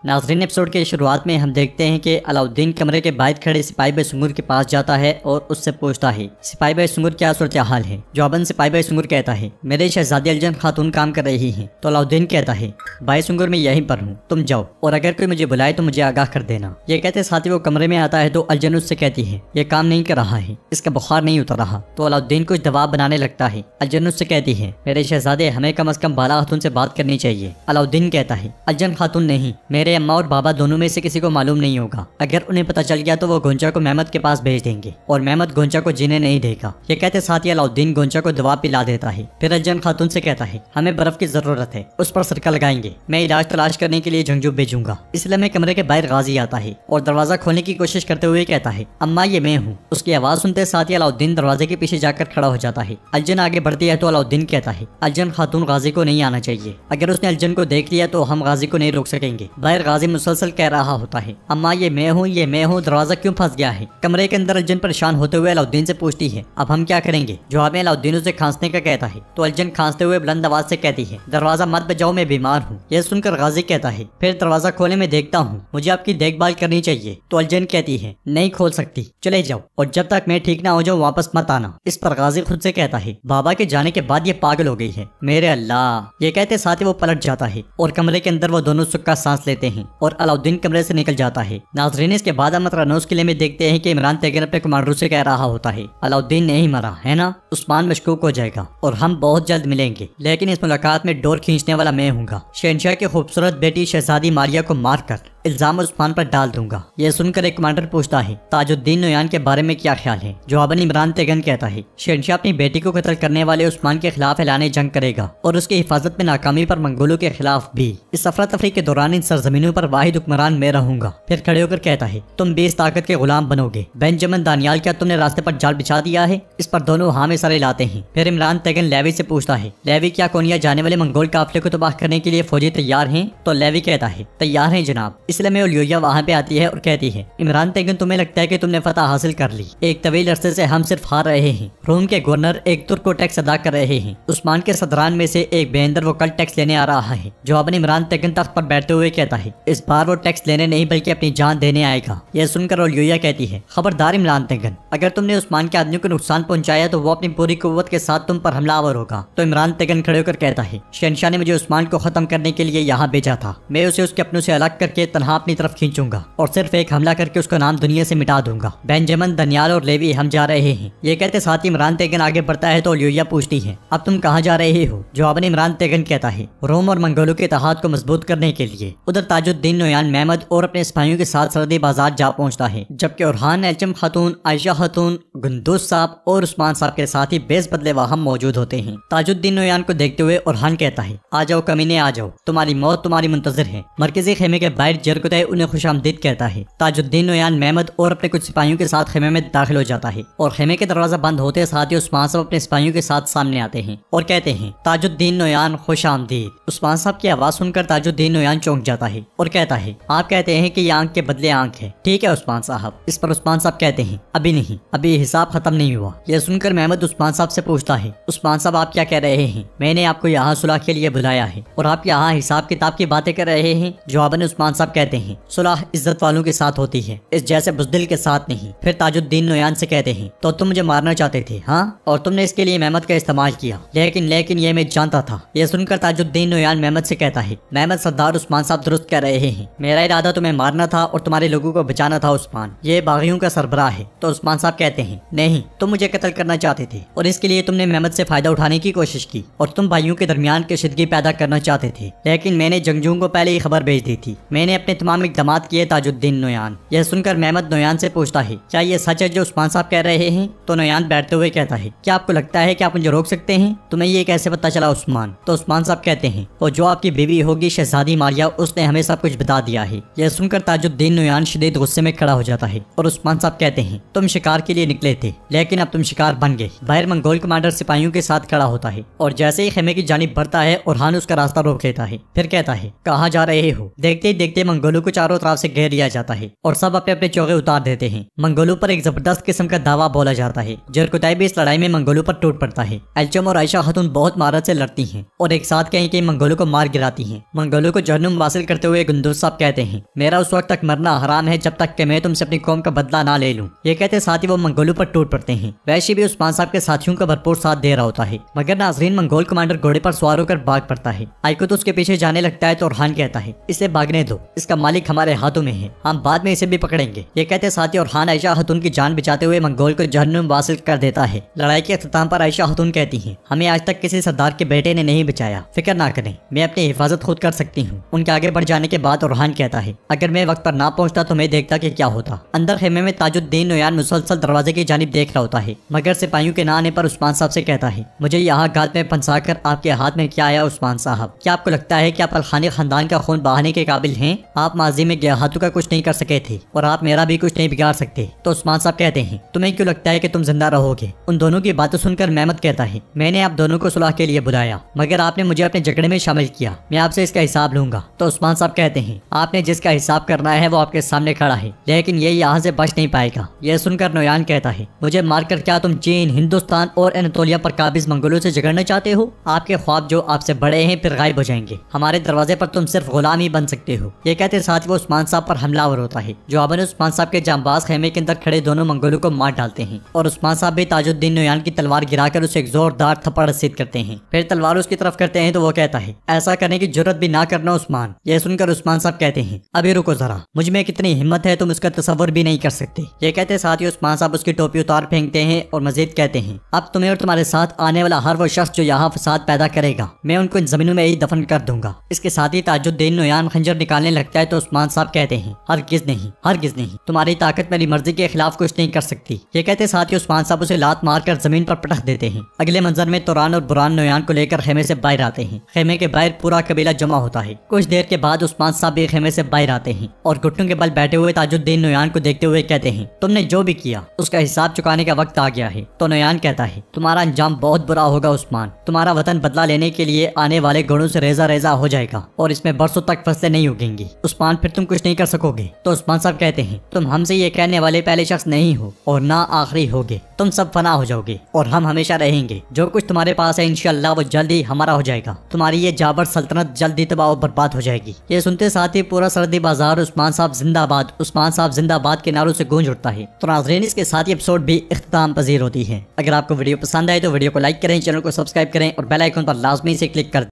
नाज़रीन, एपिसोड के शुरुआत में हम देखते हैं कि अलाउद्दीन कमरे के बाहर खड़े सिपाही भाई सुंगुर के पास जाता है और उससे पूछता है, सिपाही भाई सुंगुर क्या सूरत हाल है। जवाबन सिपाही भाई सुंगुर कहता है, मेरे शहजादी अलजन खातून काम कर रही हैं। तो अलाउद्दीन कहता है, भाई सुंगुर मैं यहीं पर हूँ, तुम जाओ और अगर कोई मुझे बुलाए तो मुझे आगाह कर देना। ये कहते साथ ही वो कमरे में आता है तो अलजन उससे कहती है, ये काम नहीं कर रहा है, इसका बुखार नहीं उतर रहा। तो अलाउद्दीन कुछ दबाव बनाने लगता है। अलजन उससे कहती है, मेरे शहजादे हमें कम से कम बाला खातून से बात करनी चाहिए। अलाउद्दीन कहता है, अलजन खातून नहीं, मेरे अम्मा और बाबा दोनों में से किसी को मालूम नहीं होगा। अगर उन्हें पता चल गया तो वो गोंचा को मेहमद के पास भेज देंगे और मेहमद गोंचा को जीने नहीं देगा। ये कहते साथ ही अलाउद्दीन गोंचा को दवा पिला देता है। फिर अलजन खातून से कहता है, हमें बर्फ की जरूरत है, उस पर सिरका लगाएंगे, मैं इलाज तलाश करने के लिए जंगजू भेजूंगा। इसलिए मैं कमरे के बाहर गाजी आता है और दरवाजा खोलने की कोशिश करते हुए कहता है, अम्मा ये मैं हूँ। उसकी आवाज सुनते साथ ही अलाउद्दीन दरवाजे के पीछे जाकर खड़ा हो जाता है। अलजन आगे बढ़ती है तो अलाउद्दीन कहता है, अलजन खातून गाजी को नहीं आना चाहिए, अगर उसने अलजन को देख लिया तो हम गाजी को नहीं रोक सकेंगे। बाहर गाजी मुसलसल कह रहा होता है, अम्मा ये मैं हूँ, ये मैं हूँ, दरवाजा क्यों फंस गया है। कमरे के अंदर अलजन परेशान होते हुए अलाउद्दीन से पूछती है, अब हम क्या करेंगे। जवाब में अलाउद्दीन उसे खांसने का कहता है तो अलजन खांसते हुए बुलंद आवाज से कहती है, दरवाजा मत बजाओ, मैं बीमार हूँ। यह सुनकर गाजी कहता है, फिर दरवाजा खोले मैं देखता हूँ, मुझे आपकी देखभाल करनी चाहिए। तो अलजन कहती है, नहीं खोल सकती, चले जाओ और जब तक मैं ठीक ना हो जाऊँ वापस मत आना। इस पर गाजी खुद से कहता है, बाबा के जाने के बाद ये पागल हो गई है, मेरे अल्लाह। ये कहते साथ ही वो पलट जाता है और कमरे के अंदर वो दोनों सुक्का सांस लेते हैं और अलाउद्दीन कमरे से निकल जाता है। नाज़रीन, इसके बाद हम रनौस किले में देखते हैं कि इमरान तेगन अपने कमांडरों से कह रहा होता है, अलाउद्दीन नहीं मरा है ना, उस्मान मशकूक हो जाएगा और हम बहुत जल्द मिलेंगे, लेकिन इस मुलाकात में डोर खींचने वाला मैं हूँगा। शहंशाह की खूबसूरत बेटी शहजादी मारिया को मारकर इल्जाम उस्मान पर डाल दूंगा। यह सुनकर एक कमांडर पूछता है, ताजुद्दीन नोयान के बारे में क्या ख्याल है। जवाबन इमरान तेगन कहता है, शहंशाह अपनी बेटी को कत्ल करने वाले उस्मान के खिलाफ ऐलान जंग करेगा और उसकी हिफाजत में नाकामी पर मंगोलों के खिलाफ भी। इस अफरा तफरी के दौरान इन सरजमीनों पर वाहिद हुक्मरान मैं रहूंगा। फिर खड़े होकर कहता है, तुम भी इस ताकत के गुलाम बनोगे। बेंजामिन दानियाल, क्या तुमने रास्ते पर जाल बिछा दिया है। इस पर दोनों हाँ में सरे लाते हैं। फिर इमरान तेगन लेवी से पूछता है, लेवी क्या कोनिया जाने वाले मंगोल काफिले को तबाह करने के लिए फौजी तैयार हैं। तो लेवी कहता है, तैयार हैं जनाब। इसलिए मैं उलिया वहाँ पे आती है और कहती है, इमरान तेगन तुम्हें लगता है कि तुमने फतह हासिल कर ली। एक तवील अरसे से हम सिर्फ हार रहे हैं। रोम के गवर्नर एक तुर्क को टैक्स अदा कर रहे हैं। उस्मान के सदरान में से एक बेंदर वो कल टैक्स लेने आ रहा है। जवाबन इमरान तेगन तख्त पर बैठते हुए कहता है, इस बार वो टैक्स लेने नहीं बल्कि अपनी जान देने आएगा। यह सुनकर उलिया कहती है, खबरदार इमरान तेगन, अगर तुमने उस्मान के आदमियों को नुकसान पहुंचाया तो वो अपनी पूरी कुव्वत के साथ तुम पर हमलावर होगा। तो इमरान तेगन खड़े होकर कहता है, शहंशाह ने मुझे उस्मान को खत्म करने के लिए यहाँ भेजा था। मैं उसे उसके अपनों से अलग करके तनहा अपनी तरफ खींचूंगा और सिर्फ एक हमला करके उसका नाम दुनिया से मिटा दूंगा। बेंजामिन दानियाल और लेवी हम जा रहे हैं। ये कहते साथ ही इमरान तेगन आगे बढ़ता है तो उलिया पूछती है, अब तुम कहाँ जा रहे हो। जवाबन इमरान तेगन कहता है, रोम और मंगोलों के इत्तेहाद को मजबूत करने के लिए। उधर ताजुद्दीन नोयान मेहमद और अपने सिपाहियों के साथ सरहदी बाजार जा पहुंचता है, जबकि उरहान, एलचम खातून, आयशा खातून, गुंदूस साहब और उस्मान साहब के साथ ही बेस बदले वाहम मौजूद होते हैं। ताजुद्दीन नोयान को देखते हुए उरहान कहता है, आ जाओ कमीने आ जाओ, तुम्हारी मौत तुम्हारी मुंतजर है। मरकजी खेमे के बाहर जरगुतै उन्हें खुशामदीद कहता है। ताजुद्दीन नोयान मेहमद और अपने कुछ सिपाहियों के साथ खेमे में दाखिल हो जाता है और खेमे के दरवाजा बंद होते साथ ही उस्मान साहब अपने सिपाहियों के साथ सामने आते हैं और कहते हैं, ताजुद्दीन नोयान खुशामदीद। उस्मान साहब की आवाज सुनकर ताजुद्दीन नोयान चौंक जाता है और कहता है, आप कहते हैं कि ये आंख के बदले आंख है, ठीक है उस्मान साहब। इस पर उस्मान साहब कहते हैं, अभी नहीं, अभी हिसाब खत्म नहीं हुआ। यह सुनकर मेहमद उस्मान साहब से पूछता है, उस्मान साहब आप क्या कह रहे हैं, मैंने आपको यहाँ सुलह के लिए बुलाया है और आप यहाँ हिसाब किताब की बातें कर रहे हैं। जवाबन उस्मान साहब कहते हैं, सुलह इज्जत वालों के साथ होती है, इस जैसे बुज़दिल के साथ नहीं। फिर ताजुद्दीन नोयान से कहते हैं, तो तुम मुझे मारना चाहते थे हाँ, और तुमने इसके लिए मेहमद का इस्तेमाल किया, लेकिन ये मैं जानता था। यह सुनकर ताजुद्दीन नोयान मेहमद से कहता है, मेहमद सरदार उस्मान साहब दुरुस्त कह रहे हैं, मेरा इरादा तुम्हें मारना था और तुम्हारे लोगों को बचाना था उस्मान, ये बागियों का सरबराह है। तो उस्मान साहब कहते हैं, नहीं, तुम मुझे कत्ल करना चाहते थे और इसके लिए तुमने मेहमद से फायदा उठाने की कोशिश की और तुम भाइयों के दरमियान कशीदगी पैदा करना चाहते थे, लेकिन मैंने जंगजुओं को पहले ही खबर भेज दी थी। मैंने अपने तमाम इक़दाम किए। ताजुद्दीन नोयान। यह सुनकर मेहमद नोयान से पूछता है, क्या ये सच है जो उस्मान साहब कह रहे हैं। तो नोयान बैठते हुए कहता है, क्या आपको लगता है कि आप मुझे रोक सकते हैं, तुम्हें ये कैसे पता चला उस्मान। तो उस्मान साहब कहते हैं, और जो आपकी बीवी होगी शहजादी मारिया, उसने हमें सब कुछ बता दिया है। यह सुनकर ताजुद्दीन नोयान शदीद गुस्से में खड़ा हो जाता है और उस्मान साहब कहते हैं, तुम शिकार के लिए निकले थे लेकिन अब तुम शिकार बन गए। बाहर मंगोल कमांडर सिपाहियों के साथ खड़ा होता है और जैसे ही खेमे की जानिब बढ़ता है उरहान उसका रास्ता रोक लेता है। फिर कहता है, कहाँ जा रहे हो। देखते ही देखते मंगोलों को चारों तरफ से घेर लिया जाता है और सब अपने अपने चौके उतार देते हैं। मंगोलों पर एक जबरदस्त किस्म का दावा बोला जाता है। जरकुताई भी इस लड़ाई में मंगोलों पर टूट पड़ता है। एल्चम और आयशा खातून बहुत महारत से लड़ती हैं और एक साथ कहीं कहीं मंगोलों को मार गिराती हैं। मंगोलों को जहन्नुम वासिल करते हुए गुंदुज साहब कहते हैं, मेरा उस वक्त तक मरना हराम है जब तक कि मैं तुमसे अपनी कौम का बदला ना ले लूं। ये कहते साथ ही वो मंगोलों पर टूट पड़ते हैं। वैशी भी उस्मान साहब के साथियों का भरपूर साथ दे रहा होता है, मगर नाजरीन मंगोल कमांडर घोड़े पर सवार होकर भाग पड़ता है। आइको तो उसके पीछे जाने लगता है तो ओरहान कहता है, इसे भागने दो, इसका मालिक हमारे हाथों में है, हम बाद में इसे भी पकड़ेंगे। ये कहते साथ ही ओरहान आयशा खातून की जान बचाते हुए मंगोल को जहन्नुम वासिल कर देता है। लड़ाई के अख्ताम पर आयशा खातून कहती है, हमें आज तक किसी सरदार के बेटे ने नहीं बचाया, फिक्र ना करें, मैं अपनी हिफाजत खुद कर सकती हूँ। उनके आगे बढ़ जाने के बाद ओरहान कहता है, अगर मैं वक्त पर ना पहुंचता तो मैं देखता कि क्या होता। अंदर खेमे में ताजुद्दीन नोयान मुसलसल दरवाजे की जानिब देख रहा होता है, मगर सिपाहियों के ना आने पर उस्मान साहब से कहता है, मुझे यहाँ घात में फंसा कर आपके हाथ में क्या आया उस्मान साहब? क्या आपको लगता है कि आप अलखानी खानदान का खून बहाने के काबिल हैं? आप माजी में हाथों का कुछ नहीं कर सके थे और आप मेरा भी कुछ नहीं बिगाड़ सकते। तो उस्मान साहब कहते हैं, तुम्हें क्यों लगता है कि तुम जिंदा रहोगे? उन दोनों की बातें सुनकर मेहमद कहता है, मैंने आप दोनों को सुलह के लिए बुलाया, मगर आपने मुझे अपने झगड़े में शामिल किया, मैं आपसे इसका हिसाब लूंगा। तो उस्मान साहब कहते हैं, आपने जिसका हिसाब करना है वो आपके सामने खड़ा है, लेकिन ये यहाँ से बच नहीं पाएगा। यह सुनकर नोयान कहता है, मुझे मारकर क्या तुम चीन, हिंदुस्तान और एनातोलिया पर काबिज मंगोलों से झगड़ना चाहते हो? आपके ख्वाब जो आपसे बड़े हैं फिर गायब हो जाएंगे, हमारे दरवाजे पर तुम सिर्फ गुलाम ही बन सकते हो। ये कहते साथ ही वो उस्मान साहब पर हमलावर होता है। जवाबन उस्मान साहब के जांबाज खेमे के अंदर खड़े दोनों मंगोलों को मार डालते हैं और उस्मान साहब भी ताजुद्दीन नोयान की तलवार गिराकर उसे एक जोरदार थप्पड़ रसीद करते हैं। फिर तलवार उसकी तरफ करते हैं तो वो कहता है, ऐसा करने की जरूरत भी ना करना उस्मान। यह सुनकर उस्मान साहब कहते हैं, अभी रुको जरा, मुझ में कितनी हिम्मत है तुम उसका तस्वर भी नहीं कर सकते। ये कहते साथ ही उस्मान साहब उसकी टोपी उतार फेंकते हैं और मजीद कहते हैं, अब तुम्हें और तुम्हारे साथ आने वाला हर वो शख्स जो यहाँ फसाद पैदा करेगा, मैं उनको इन जमीनों में ही दफन कर दूंगा। इसके साथ ही ताजुद्दीन नोयान खंजर निकालने लगता है तो उस्मान साहब कहते हैं, हरगिज़ नहीं, हरगिज़ नहीं, तुम्हारी ताकत मेरी मर्जी के खिलाफ कुछ नहीं कर सकती। ये कहते साथ ही उस्मान साहब उसे लात मारकर जमीन पर पटक देते हैं। अगले मंजर में तुरान और बुरान नोयान को लेकर खेमे से बाहर आते हैं। खेमे के बाहर पूरा कबीला जमा होता है। कुछ देर के बाद उस्मान साहब भी खेमे से बाहर आते हैं और घुटनों के बल बैठे हुए ताजुद्दीन नोयान को देखते हुए कहते हैं, तुमने जो भी किया उसका हिसाब चुकाने का वक्त आ गया है। तो नोयान कहता है, तुम्हारा अंजाम बहुत बुरा होगा उस्मान, तुम्हारा वतन बदला लेने के लिए आने वाले घोड़ों से रेजा रेजा हो जाएगा और इसमें बरसों तक फसलें नहीं उगेंगी। उस्मान फिर तुम कुछ नहीं कर सकोगे। तो उस्मान साहब कहते हैं, तुम हमसे ये कहने वाले पहले शख्स नहीं हो और ना आखिरी होगे, तुम सब फना हो जाओगे और हम हमेशा रहेंगे। जो कुछ तुम्हारे पास है इंशाअल्लाह वो जल्द ही हमारा हो जाएगा। तुम्हारी ये जाबर सल्तनत जल्दी तबाह और बर्बाद हो जाएगी। ये सुनते साथ ही पूरा सरहदी बाजार उस्मान साहब जिंदाबाद, उस्मान साहब जिंदाबाद के नारों से गूंज उठता है। तो नाज़रीन, इसके साथ ही एपिसोड भी इख्तिताम पजीर होती है। अगर आपको वीडियो पसंद आए तो वीडियो को लाइक करें, चैनल को सब्सक्राइब करें और बेल आइकन पर लाजमी से क्लिक कर